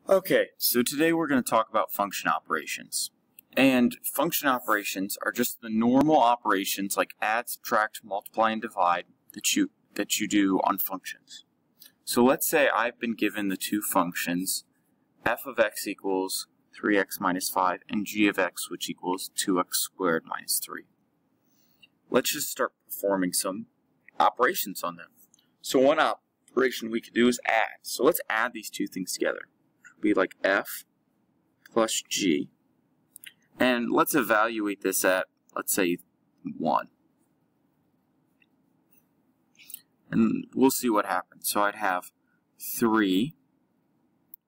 Okay, so today we're going to talk about function operations. And function operations are just the normal operations like add, subtract, multiply, and divide that you do on functions. So let's say I've been given the two functions f of x equals 3x minus 5 and g of x, which equals 2x squared minus 3. Let's just start performing some operations on them. So one operation we could do is add. So let's add these two things together. Be like f plus g, and let's evaluate this at, let's say, 1, and we'll see what happens. So I'd have 3.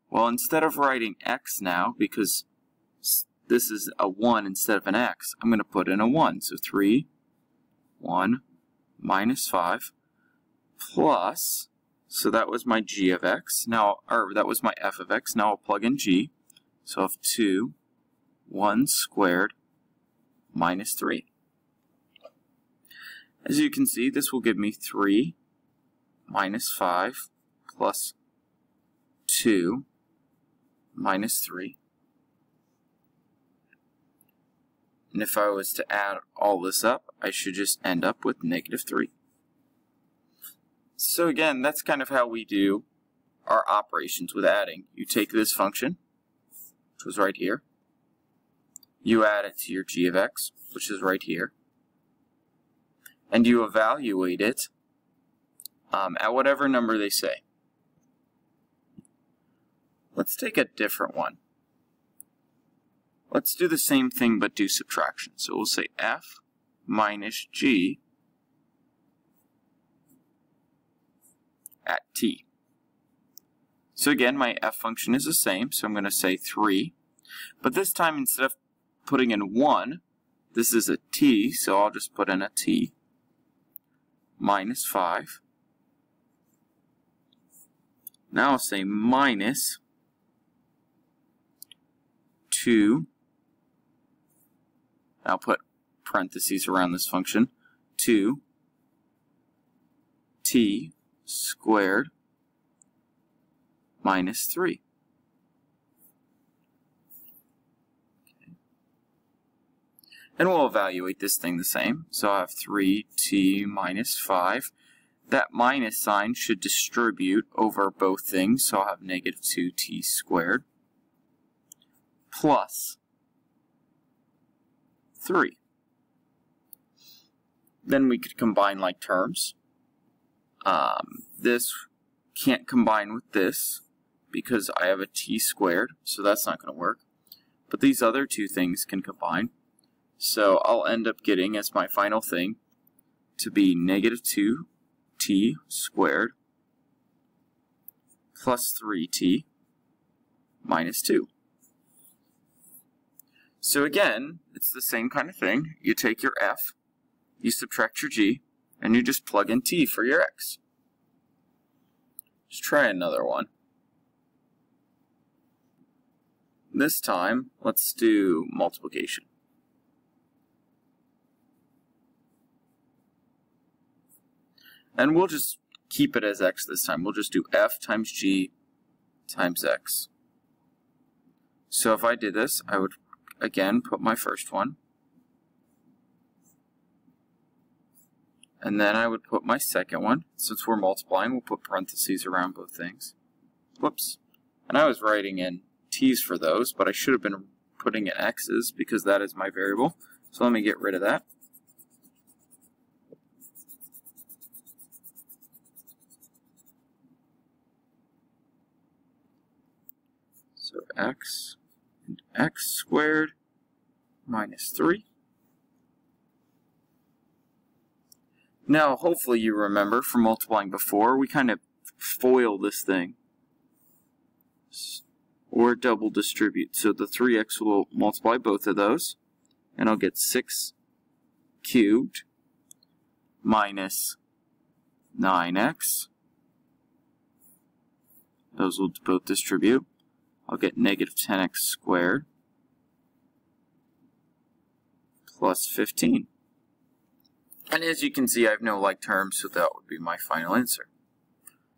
Well, instead of writing x now, because this is a 1 instead of an x, I'm going to put in a 1. So 3, 1, minus 5, plus, so that was my g of x, now, or that was my f of x, now I'll plug in g, so I have 2, 1 squared, minus 3. As you can see, this will give me 3 minus 5 plus 2 minus 3. And if I was to add all this up, I should just end up with negative 3. So again, that's kind of how we do our operations with adding. You take this function, which was right here, you add it to your g of x, which is right here, and you evaluate it at whatever number they say. Let's take a different one. Let's do the same thing but do subtraction. So we'll say f minus g at t. So again, my f function is the same, so I'm going to say 3. But this time, instead of putting in 1, this is a t, so I'll just put in a t, minus 5. Now I'll say minus 2. I'll put parentheses around this function, 2 t squared minus 3. Okay. And we'll evaluate this thing the same. So I have 3t minus 5. That minus sign should distribute over both things, so I'll have negative 2t squared plus 3. Then we could combine like terms. This can't combine with this because I have a t squared, so that's not going to work. But these other two things can combine. So I'll end up getting as my final thing to be negative 2t squared plus 3t minus 2. So again, it's the same kind of thing. You take your f, you subtract your g, and you just plug in t for your x. Let's try another one. This time, let's do multiplication. And we'll just keep it as x this time. We'll just do f times g times x. So if I did this, I would again put my first one. And then I would put my second one. Since we're multiplying, we'll put parentheses around both things. Whoops. And I was writing in t's for those, but I should have been putting in x's because that is my variable. So let me get rid of that. So x and x squared minus 3. Now, hopefully you remember from multiplying before, we kind of FOIL this thing, or double distribute. So the 3x will multiply both of those, and I'll get 6 cubed minus 9x. Those will both distribute. I'll get negative 10x squared plus 15. And as you can see, I have no like terms, so that would be my final answer.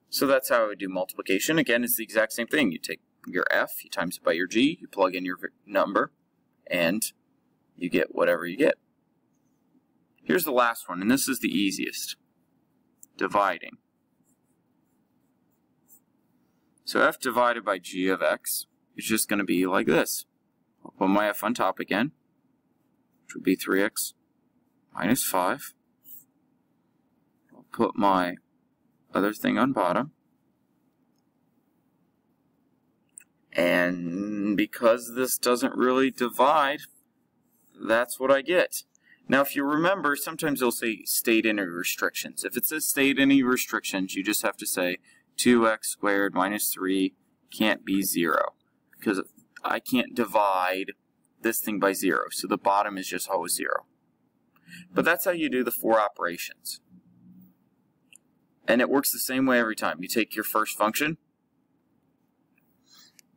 So that's how I would do multiplication. Again, it's the exact same thing. You take your f, you times it by your g, you plug in your number, and you get whatever you get. Here's the last one, and this is the easiest. Dividing. So f divided by g of x is just going to be like this. I'll put my f on top again, which would be 3x minus 5. I'll put my other thing on bottom. And because this doesn't really divide, that's what I get. Now, if you remember, sometimes they'll say state any restrictions. If it says state any restrictions, you just have to say 2x squared minus 3 can't be 0. Because I can't divide this thing by 0. So the bottom is just always 0. But that's how you do the 4 operations. And it works the same way every time. You take your first function,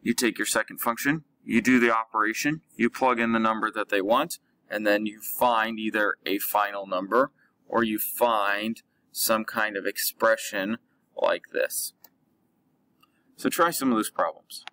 you take your second function, you do the operation, you plug in the number that they want, and then you find either a final number or you find some kind of expression like this. So try some of those problems.